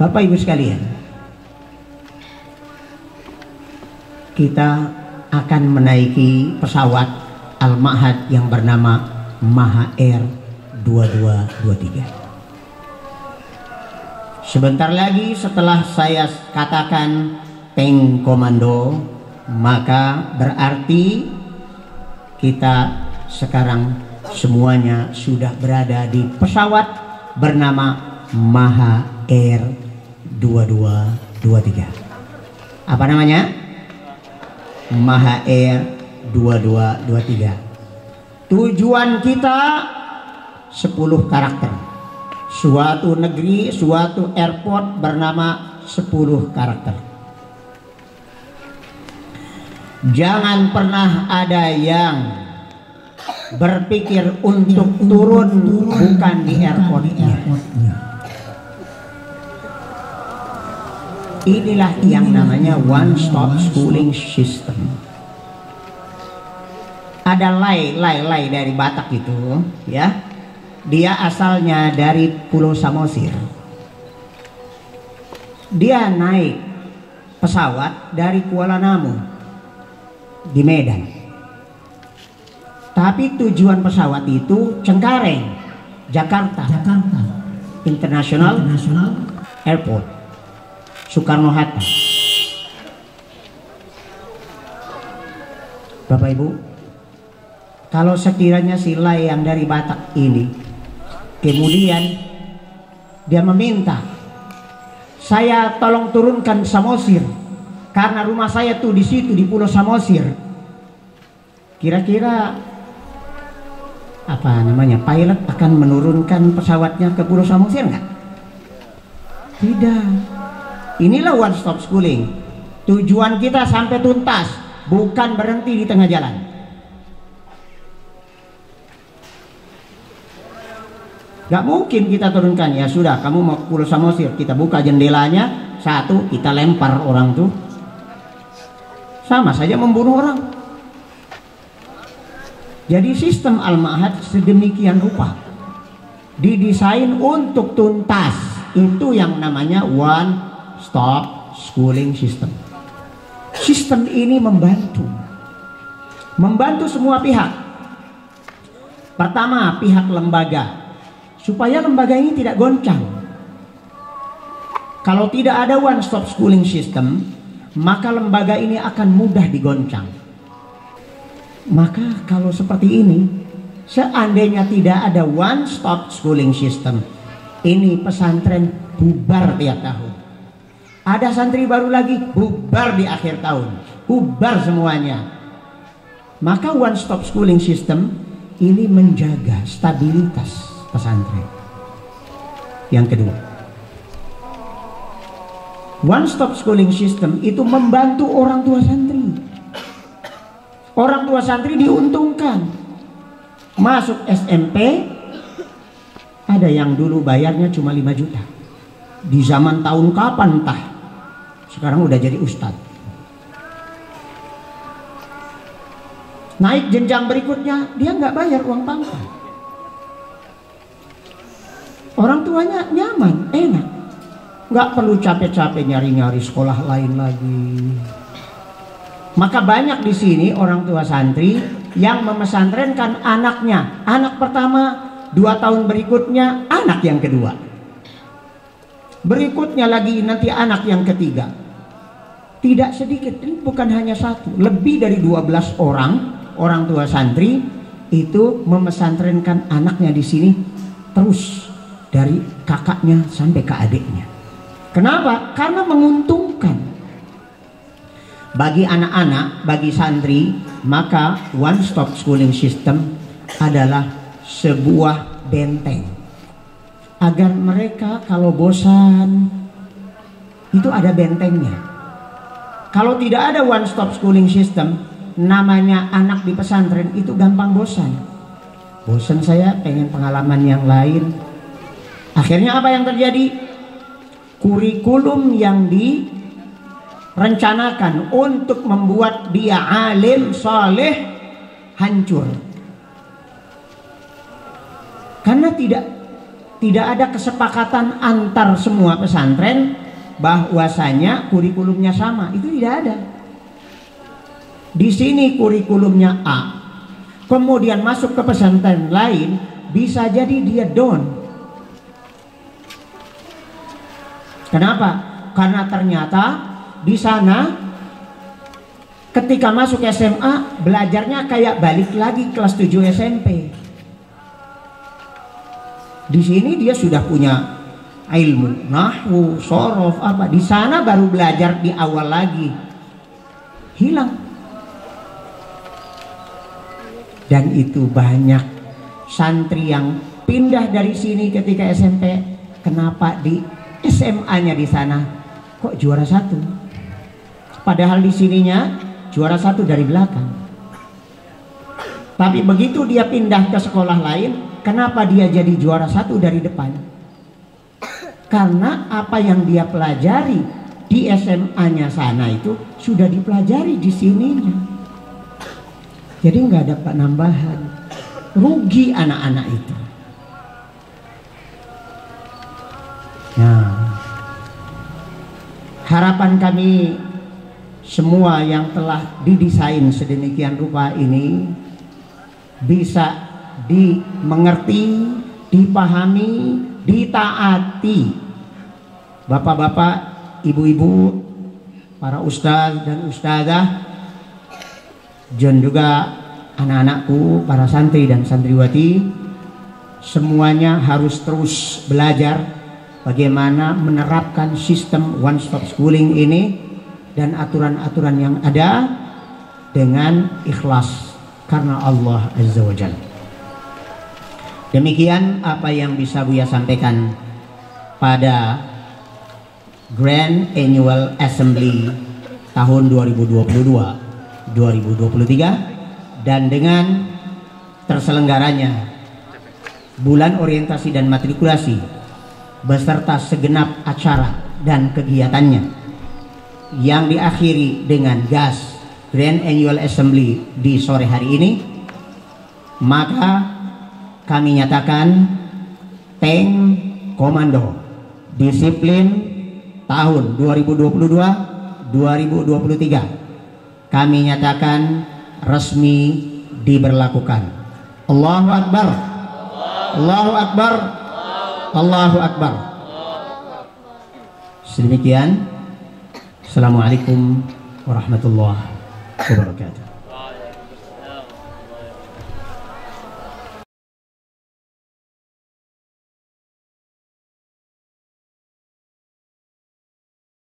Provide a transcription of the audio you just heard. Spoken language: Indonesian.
Bapak Ibu sekalian, kita akan menaiki pesawat Al-Ma'had yang bernama Maha Air 2223. Sebentar lagi setelah saya katakan tank komando, maka berarti kita sekarang semuanya sudah berada di pesawat bernama Maha Air 2223. Apa namanya? Maha Air 2223. Tujuan kita 10 karakter. Suatu negeri, suatu airport bernama 10 karakter. Jangan pernah ada yang berpikir untuk turun bukan di airportnya. Inilah yang namanya one stop schooling system. Ada lay dari Batak itu, ya. Dia asalnya dari Pulau Samosir. Dia naik pesawat dari Kuala Namu di Medan. Tapi tujuan pesawat itu Cengkareng, Jakarta International Airport, Soekarno-Hatta. Bapak Ibu, kalau sekiranya si Lai yang dari Batak ini kemudian dia meminta, saya tolong turunkan Samosir karena rumah saya tuh di situ di Pulau Samosir, kira-kira apa namanya, pilot akan menurunkan pesawatnya ke Pulau Samosir nggak? Tidak. Inilah one stop schooling. Tujuan kita sampai tuntas, bukan berhenti di tengah jalan. Gak mungkin kita turunkan, ya sudah kamu mau Pulau Samosir, kita buka jendelanya, satu kita lempar orang tuh, sama saja membunuh orang. Jadi sistem Al-Ma'had sedemikian rupa didesain untuk tuntas. Itu yang namanya one stop schooling system. Sistem ini membantu semua pihak. Pertama, pihak lembaga, supaya lembaga ini tidak goncang. Kalau tidak ada one stop schooling system, maka lembaga ini akan mudah digoncang. Maka kalau seperti ini, seandainya tidak ada one stop schooling system, ini pesantren bubar tiap tahun. Ada santri baru lagi, bubar di akhir tahun, bubar semuanya. Maka one stop schooling system ini menjaga stabilitas pesantren. Yang kedua, one stop schooling system itu membantu orang tua santri. Orang tua santri diuntungkan. Masuk SMP, ada yang dulu bayarnya cuma 5 juta. Di zaman tahun kapan entah, sekarang udah jadi ustadz. Naik jenjang berikutnya, dia nggak bayar uang pangkal. Orang tuanya nyaman, enak, nggak perlu capek-capek nyari-nyari sekolah lain lagi. Maka banyak di sini orang tua santri yang memesantrenkan anaknya. Anak pertama, 2 tahun berikutnya anak yang kedua, berikutnya lagi nanti anak yang ketiga. Tidak sedikit, ini bukan hanya satu, lebih dari 12 orang tua santri itu memesantrenkan anaknya di sini terus, dari kakaknya sampai ke adiknya. Kenapa? Karena menguntungkan bagi anak-anak, bagi santri. Maka one stop schooling system adalah sebuah benteng agar mereka kalau bosan itu ada bentengnya. Kalau tidak ada one stop schooling system, namanya anak di pesantren itu gampang bosan. Bosan, saya pengen pengalaman yang lain. Akhirnya apa yang terjadi? Kurikulum yang direncanakan untuk membuat dia alim saleh hancur. Karena tidak tidak ada kesepakatan antar semua pesantren bahwasanya kurikulumnya sama. Itu tidak ada. Di sini kurikulumnya A, kemudian masuk ke pesantren lain, bisa jadi dia down. Kenapa? Karena ternyata di sana ketika masuk SMA belajarnya kayak balik lagi kelas 7 SMP. Di sini dia sudah punya ilmu nahwu, shorof, apa. Di sana baru belajar di awal lagi. Hilang. Dan itu banyak santri yang pindah dari sini ketika SMP. Kenapa di SMA-nya di sana kok juara 1? Padahal di sininya juara 1 dari belakang. Tapi begitu dia pindah ke sekolah lain, kenapa dia jadi juara 1 dari depan? Karena apa yang dia pelajari di SMA-nya sana itu sudah dipelajari di sininya. Jadi nggak dapat nambahan, rugi anak-anak itu. Nah, harapan kami semua yang telah didesain sedemikian rupa ini bisa dimengerti, dipahami, ditaati. Bapak-bapak, ibu-ibu, para ustadz dan ustadzah, dan juga anak-anakku, para santri dan santriwati, semuanya harus terus belajar bagaimana menerapkan sistem one stop schooling ini dan aturan-aturan yang ada dengan ikhlas karena Allah Azza wa Jalla. Demikian apa yang bisa Buya sampaikan pada Grand Annual Assembly tahun 2022-2023 dan dengan terselenggaranya bulan orientasi dan matrikulasi beserta segenap acara dan kegiatannya yang diakhiri dengan gas Grand Annual Assembly di sore hari ini, maka kami nyatakan Tank Komando Disiplin tahun 2022-2023 kami nyatakan resmi diberlakukan. Allahu Akbar, Allahu Akbar, Allahu Akbar. Sedemikian. Assalamualaikum warahmatullahi wabarakatuh.